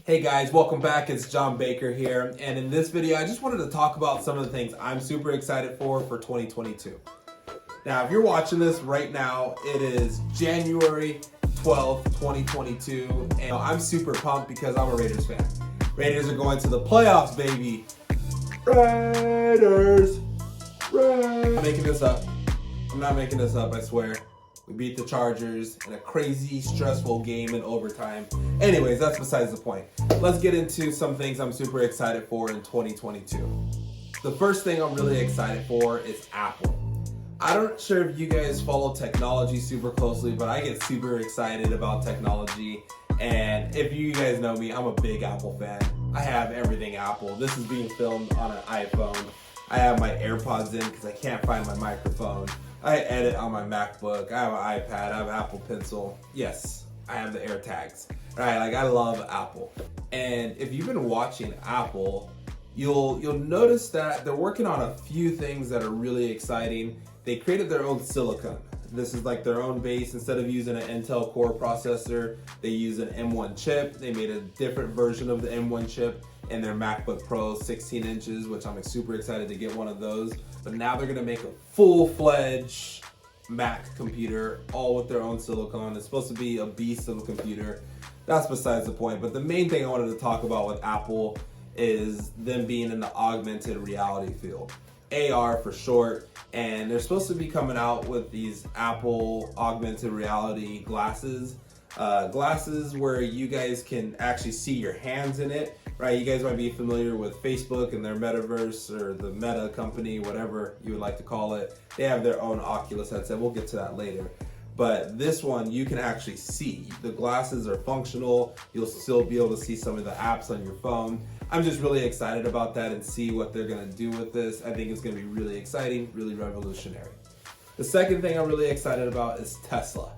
Hey guys, welcome back. It's John Baker here, and in this video I just wanted to talk about some of the things I'm super excited for 2022. Now, if you're watching this right now, it is January 12th, 2022, and I'm super pumped because I'm a Raiders fan. Raiders are going to the playoffs, baby. Raiders! I'm not making this up. I'm not making this up, I swear. We beat the Chargers in a crazy, stressful game in overtime. Anyways, that's besides the point. Let's get into some things I'm super excited for in 2022. The first thing I'm really excited for is Apple. I'm not sure if you guys follow technology super closely, but I get super excited about technology. And if you guys know me, I'm a big Apple fan. I have everything Apple. This is being filmed on an iPhone. I have my AirPods in because I can't find my microphone. I edit on my MacBook. I have an iPad. I have Apple Pencil. Yes, I have the AirTags. Right, like I love Apple. And if you've been watching Apple, you'll notice that they're working on a few things that are really exciting. They created their own silicon. This is like their own base. Instead of using an Intel Core processor, they use an M1 chip. They made a different version of the M1 chip in their MacBook Pro 16 inches, which I'm super excited to get one of those. But now they're gonna make a full-fledged Mac computer, all with their own silicon. It's supposed to be a beast of a computer. That's besides the point. But the main thing I wanted to talk about with Apple is them being in the augmented reality field. AR for short, and they're supposed to be coming out with these Apple augmented reality glasses. Glasses where you guys can actually see your hands in it, right? You guys might be familiar with Facebook and their metaverse, or the Meta company, whatever you would like to call it. They have their own Oculus headset. We'll get to that later. But this one, you can actually see. The glasses are functional. You'll still be able to see some of the apps on your phone. I'm just really excited about that and see what they're gonna do with this. I think it's gonna be really exciting, really revolutionary. The second thing I'm really excited about is Tesla.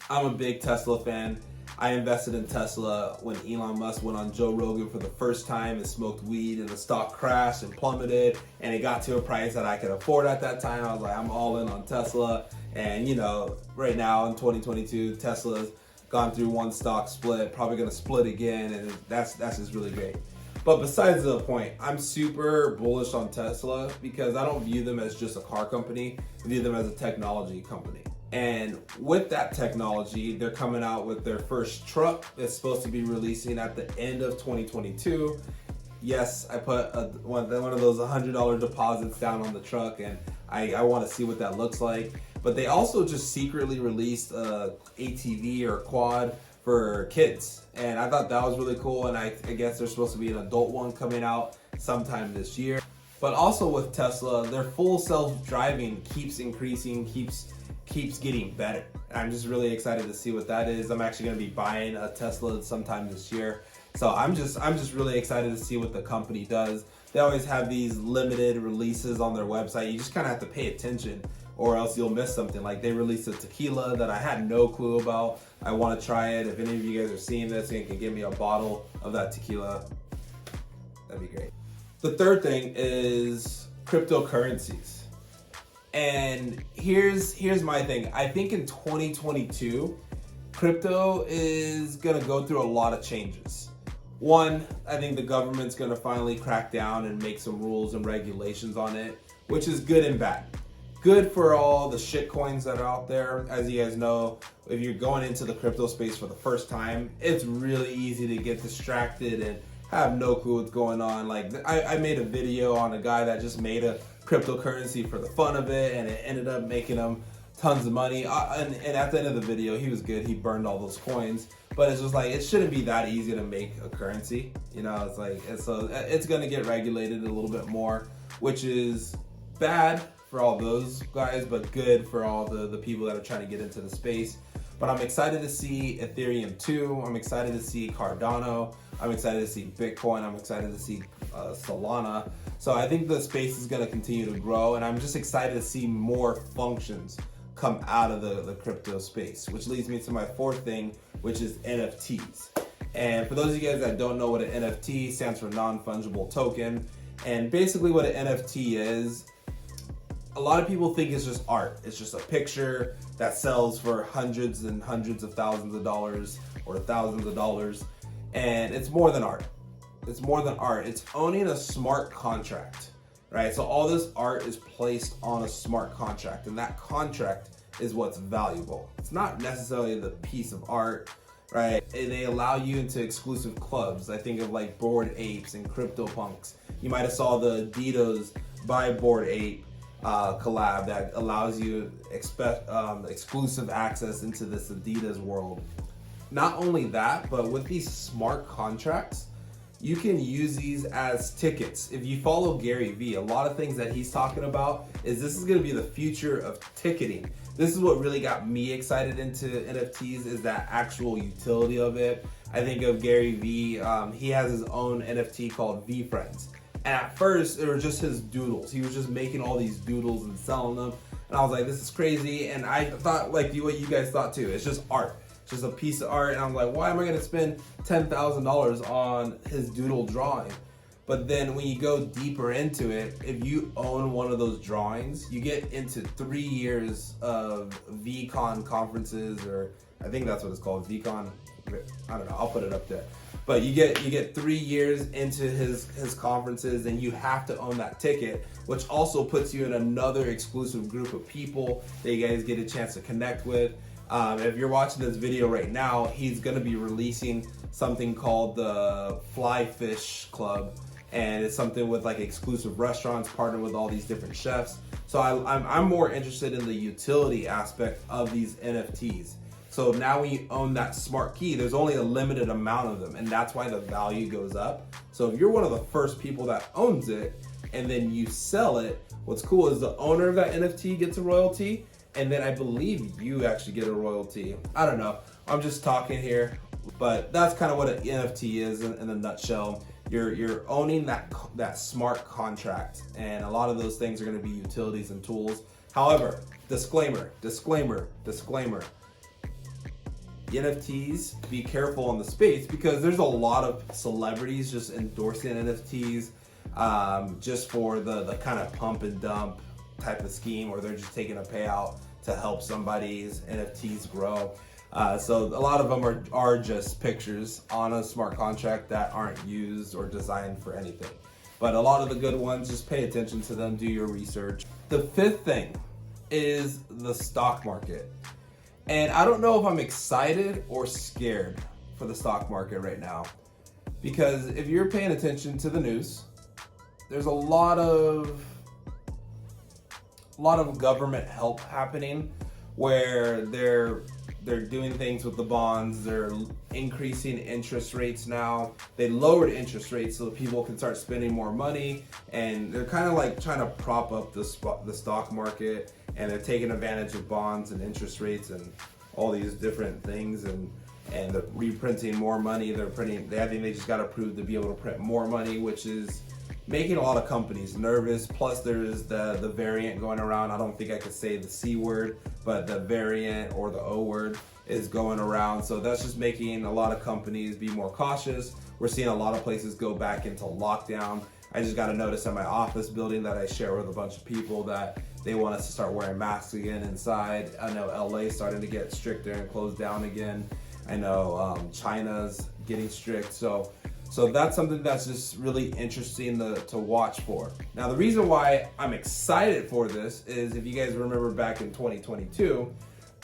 I'm a big Tesla fan. I invested in Tesla when Elon Musk went on Joe Rogan for the first time and smoked weed, and the stock crashed and plummeted, and it got to a price that I could afford at that time. I was like, I'm all in on Tesla. And you know, right now in 2022, Tesla's gone through one stock split, probably gonna split again, and that's just really great. But besides the point, I'm super bullish on Tesla because I don't view them as just a car company. I view them as a technology company. And with that technology, they're coming out with their first truck that's supposed to be releasing at the end of 2022. Yes, I put one of those $100 deposits down on the truck, and I want to see what that looks like. But they also just secretly released a ATV or quad for kids, and I thought that was really cool. And I guess there's supposed to be an adult one coming out sometime this year. But also with Tesla, their full self-driving keeps increasing, keeps getting better. I'm just really excited to see what that is. I'm actually going to be buying a Tesla sometime this year. So I'm just really excited to see what the company does. They always have these limited releases on their website. You just kind of have to pay attention or else you'll miss something. Like they released a tequila that I had no clue about. I want to try it. If any of you guys are seeing this and can give me a bottle of that tequila, that'd be great. The third thing is cryptocurrencies. And here's my thing. I think in 2022, crypto is gonna go through a lot of changes. One, I think the government's gonna finally crack down and make some rules and regulations on it, which is good and bad. Good for all the shit coins that are out there. As you guys know, if you're going into the crypto space for the first time, it's really easy to get distracted and have no clue what's going on. Like I made a video on a guy that just made a cryptocurrency for the fun of it, and it ended up making him tons of money. And at the end of the video, he was good. He burned all those coins. But it's just like, it shouldn't be that easy to make a currency. You know, it's like, it's gonna get regulated a little bit more, which is bad for all those guys, but good for all the people that are trying to get into the space. But I'm excited to see Ethereum 2. I'm excited to see Cardano. I'm excited to see Bitcoin. I'm excited to see Solana. So I think the space is going to continue to grow, and I'm just excited to see more functions come out of the crypto space, which leads me to my fourth thing, which is NFTs. And for those of you guys that don't know what an NFT stands for, non-fungible token. And basically what an NFT is, a lot of people think it's just art. It's just a picture that sells for hundreds and hundreds of thousands of dollars or thousands of dollars. And it's more than art. It's more than art. It's owning a smart contract, right? So all this art is placed on a smart contract, and that contract is what's valuable. It's not necessarily the piece of art, right? And they allow you into exclusive clubs. I think of like Bored Apes and CryptoPunks. You might have saw the Adidas by Bored Ape collab that allows you exclusive access into this Adidas world. Not only that, but with these smart contracts, you can use these as tickets. If you follow Gary Vee, a lot of things that he's talking about is this is going to be the future of ticketing. This is what really got me excited into NFTs, is that actual utility of it. I think of Gary Vee, he has his own NFT called VeeFriends. And at first, it were just his doodles. He was just making all these doodles and selling them. And I was like, this is crazy. And I thought like what you guys thought too. It's just art. Just a piece of art, and I'm like, why am I gonna spend $10,000 on his doodle drawing? But then when you go deeper into it, if you own one of those drawings, you get into 3 years of VCon conferences, or I think that's what it's called, VCon. I don't know, I'll put it up there. But you get 3 years into his conferences, and you have to own that ticket, which also puts you in another exclusive group of people that you guys get a chance to connect with. If you're watching this video right now, he's going to be releasing something called the Fly Fish Club, and it's something with like exclusive restaurants partnered with all these different chefs. So I'm more interested in the utility aspect of these NFTs. So now when you own that smart key, there's only a limited amount of them, and that's why the value goes up. So if you're one of the first people that owns it and then you sell it, what's cool is the owner of that NFT gets a royalty, and then I believe you actually get a royalty. I don't know, I'm just talking here, but that's kind of what an NFT is in a nutshell. You're owning that smart contract, and a lot of those things are going to be utilities and tools. However, disclaimer. NFTs, be careful on the space, because there's a lot of celebrities just endorsing NFTs just for the kind of pump and dump type of scheme, or they're just taking a payout to help somebody's NFTs grow. So a lot of them are just pictures on a smart contract that aren't used or designed for anything. But a lot of the good ones, just pay attention to them, do your research. The fifth thing is the stock market. And I don't know if I'm excited or scared for the stock market right now, because if you're paying attention to the news, there's a lot of government help happening where they're doing things with the bonds. They're increasing interest rates now. They lowered interest rates so that people can start spending more money, and they're kind of like trying to prop up the stock market, and they're taking advantage of bonds and interest rates and all these different things, and they're reprinting more money. I think they just got approved to be able to print more money, which is making a lot of companies nervous. Plus there's the variant going around. I don't think I could say the C word, but the variant or the O word is going around. So that's just making a lot of companies be more cautious. We're seeing a lot of places go back into lockdown. I just got a notice at my office building that I share with a bunch of people that they want us to start wearing masks again inside. I know LA starting to get stricter and close down again. I know China's getting strict. So that's something that's just really interesting to watch for. Now, the reason why I'm excited for this is, if you guys remember back in 2022,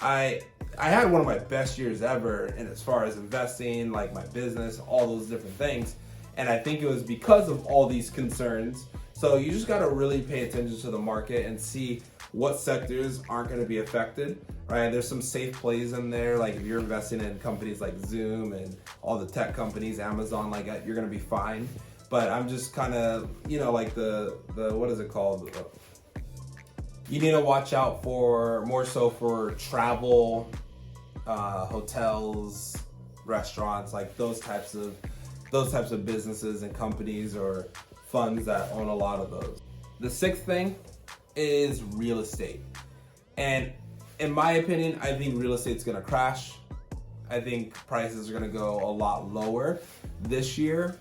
I had one of my best years ever, and as far as investing, like my business, all those different things. And I think it was because of all these concerns. So you just gotta really pay attention to the market and see what sectors aren't gonna be affected, right? There's some safe plays in there, like if you're investing in companies like Zoom and all the tech companies, Amazon, like you're gonna be fine. But I'm just kind of, like the what is it called? You need to watch out for more so for travel, hotels, restaurants, like those types of businesses and companies or funds that own a lot of those. The sixth thing is real estate. And in my opinion, I think real estate's gonna crash. I think prices are gonna go a lot lower this year.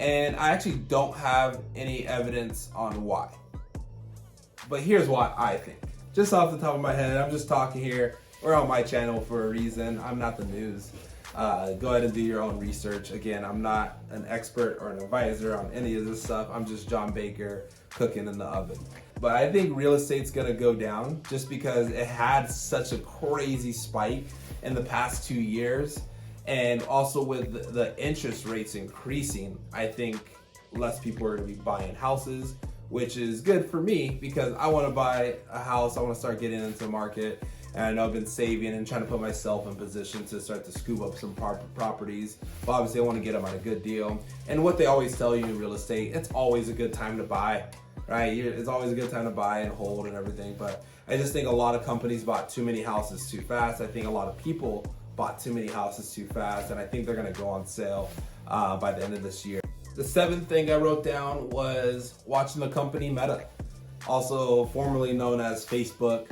And I actually don't have any evidence on why. But here's what I think. Just off the top of my head, I'm just talking here. We're on my channel for a reason. I'm not the news. Go ahead and do your own research. Again, I'm not an expert or an advisor on any of this stuff. I'm just John Baker cooking in the oven. But I think real estate's gonna go down just because it had such a crazy spike in the past 2 years. And also with the interest rates increasing, I think less people are gonna be buying houses, which is good for me because I wanna buy a house, I wanna start getting into the market. And I know I've been saving and trying to put myself in position to start to scoop up some properties. But obviously I wanna get them at a good deal. And what they always tell you in real estate, it's always a good time to buy, right? It's always a good time to buy and hold and everything. But I just think a lot of companies bought too many houses too fast. I think a lot of people bought too many houses too fast, and I think they're gonna go on sale by the end of this year. The 7th thing I wrote down was watching the company Meta, also formerly known as Facebook.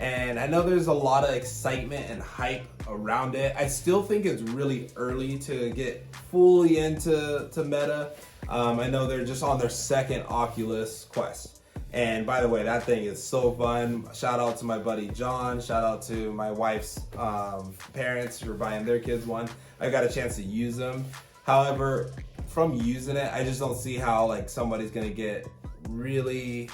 And I know there's a lot of excitement and hype around it. I still think it's really early to get fully into Meta. I know they're just on their 2nd Oculus Quest. And by the way, that thing is so fun. Shout out to my buddy John. Shout out to my wife's parents for buying their kids one. I got a chance to use them. However, from using it, I just don't see how like somebody's gonna get really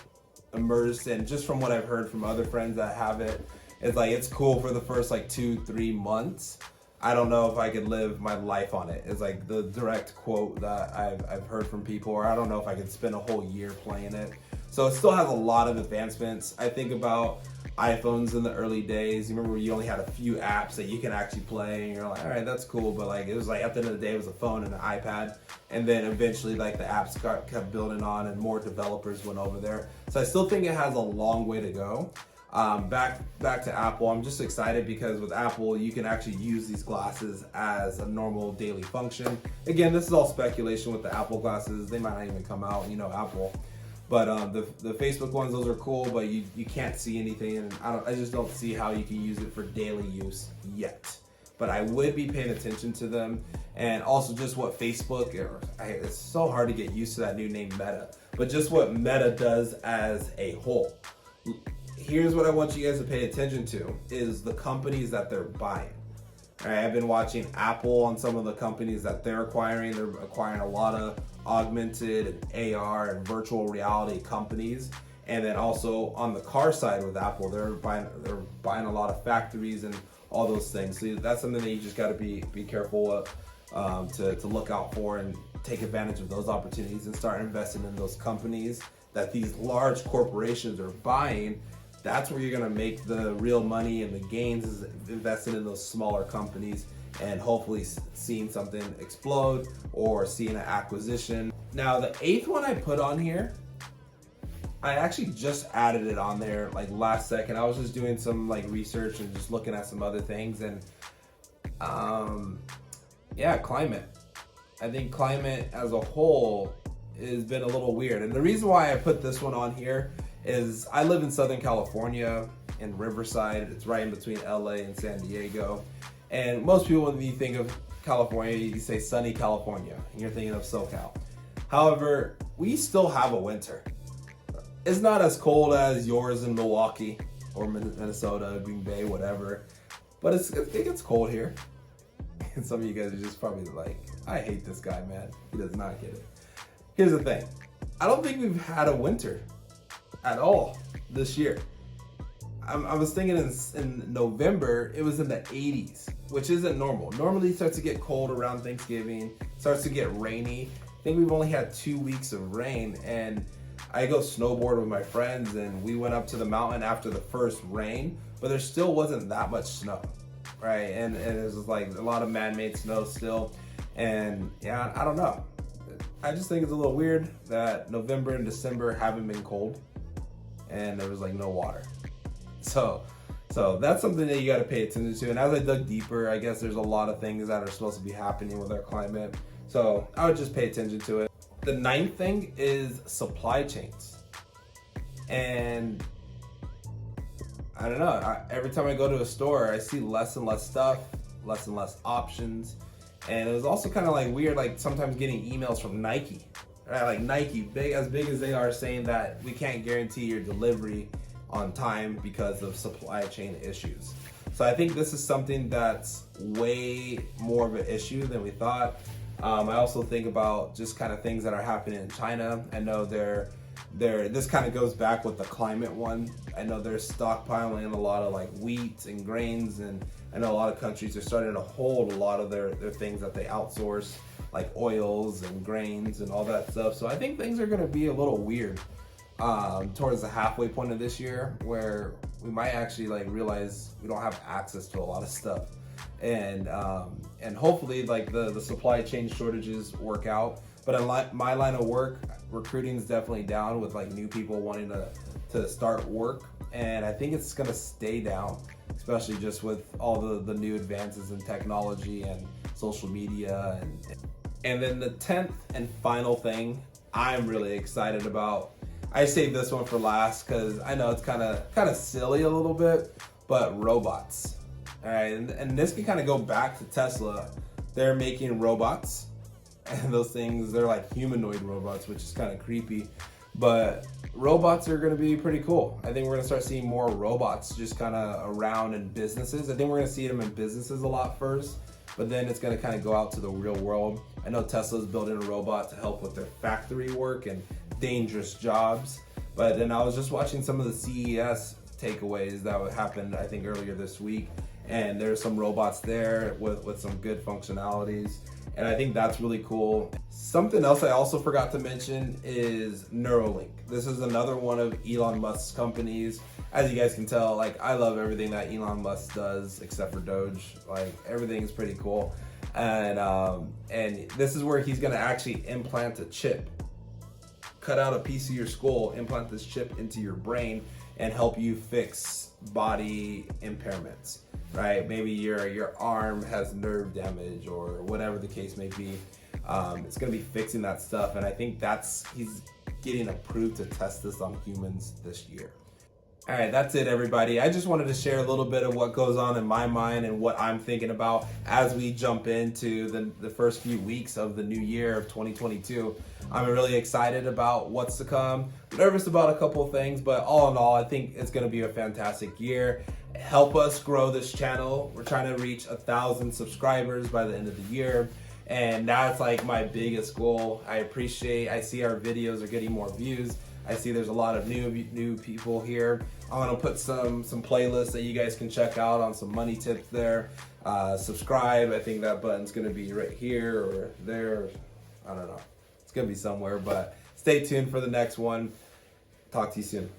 immersed. And just from what I've heard from other friends that have it, it's like it's cool for the first like 2-3 months. I don't know if I could live my life on it. It's like the direct quote that I've heard from people, or I don't know if I could spend a whole year playing it. So it still has a lot of advancements. I think about iPhones in the early days. You remember you only had a few apps that you can actually play and you're like, all right, that's cool. But like, it was like at the end of the day, it was a phone and an iPad. And then eventually like the apps kept building on and more developers went over there. So I still think it has a long way to go. Back to Apple, I'm just excited because with Apple, you can actually use these glasses as a normal daily function. Again, this is all speculation with the Apple glasses. They might not even come out, Apple. But the Facebook ones, those are cool, but you can't see anything, and I just don't see how you can use it for daily use yet. But I would be paying attention to them, and also just what Facebook, it's so hard to get used to that new name Meta, but just what Meta does as a whole. Here's what I want you guys to pay attention to, is the companies that they're buying. All right, I've been watching Apple on some of the companies that they're acquiring. They're acquiring a lot of augmented and AR and virtual reality companies. And then also on the car side with Apple, they're buying a lot of factories and all those things. So that's something that you just got to be careful of, to look out for and take advantage of those opportunities and start investing in those companies that these large corporations are buying. That's where you're gonna make the real money and the gains, is investing in those smaller companies and hopefully seeing something explode or seeing an acquisition. Now the 8th one I put on here, I actually just added it on there like last second. I was just doing some like research and just looking at some other things, and climate. I think climate as a whole has been a little weird. And the reason why I put this one on here is I live in Southern California in Riverside. It's right in between LA and San Diego. And most people, when you think of California, you say sunny California, and you're thinking of SoCal. However, we still have a winter. It's not as cold as yours in Milwaukee or Minnesota, Green Bay, whatever, but it gets cold here. And some of you guys are just probably like, I hate this guy, man. He does not get it. Here's the thing. I don't think we've had a winter at all this year. I was thinking in November, it was in the 80s, which isn't normal. Normally it starts to get cold around Thanksgiving, starts to get rainy. I think we've only had 2 weeks of rain, and I go snowboard with my friends, and we went up to the mountain after the first rain, but there still wasn't that much snow, right? And it was like a lot of man-made snow still, and yeah, I don't know. I just think it's a little weird that November and December haven't been cold, and there was like no water. So that's something that you got to pay attention to. And as I dug deeper, I guess there's a lot of things that are supposed to be happening with our climate. So I would just pay attention to it. The 9th thing is supply chains. And I don't know, every time I go to a store, I see less and less stuff, less and less options. And it was also kind of like weird, like sometimes getting emails from Nike, right? Like Nike, as big as they are, saying that we can't guarantee your delivery on time because of supply chain issues. So I think this is something that's way more of an issue than we thought. I also think about just kind of things that are happening in China. I know this kind of goes back with the climate one. I know they're stockpiling a lot of like wheat and grains, and I know a lot of countries are starting to hold a lot of their things that they outsource, like oils and grains and all that stuff. So I think things are going to be a little weird towards the halfway point of this year, where we might actually like realize we don't have access to a lot of stuff, and hopefully like the supply chain shortages work out. But in my line of work, recruiting is definitely down with like new people wanting to start work, and I think it's gonna stay down, especially just with all the new advances in technology and social media. And then the 10th and final thing I'm really excited about, I saved this one for last because I know it's kind of silly a little bit, but robots. All right, and this can kind of go back to Tesla. They're making robots, and those things, they're like humanoid robots, which is kind of creepy, but robots are going to be pretty cool. I think we're going to start seeing more robots just kind of around in businesses. I think we're going to see them in businesses a lot first, but then it's going to kind of go out to the real world. I know Tesla's building a robot to help with their factory work and dangerous jobs, but then I was just watching some of the CES takeaways that happened, I think, earlier this week, and there's some robots there with some good functionalities, and I think that's really cool. Something else I also forgot to mention is Neuralink. This is another one of Elon Musk's companies. As you guys can tell, like, I love everything that Elon Musk does except for Doge. Like, everything is pretty cool. And this is where he's gonna actually implant a chip, cut out a piece of your skull, implant this chip into your brain, and help you fix body impairments, right? Maybe your arm has nerve damage or whatever the case may be. It's gonna be fixing that stuff, and I think he's getting approved to test this on humans this year. All right, that's it, everybody. I just wanted to share a little bit of what goes on in my mind and what I'm thinking about as we jump into the first few weeks of the new year of 2022. I'm really excited about what's to come. Nervous about a couple of things, but all in all, I think it's going to be a fantastic year. Help us grow this channel. We're trying to reach 1,000 subscribers by the end of the year, and that's like my biggest goal. I see our videos are getting more views. I see there's a lot of new people here. I'm gonna put some playlists that you guys can check out on some money tips there. Subscribe. I think that button's gonna be right here or there. I don't know. It's gonna be somewhere, but stay tuned for the next one. Talk to you soon.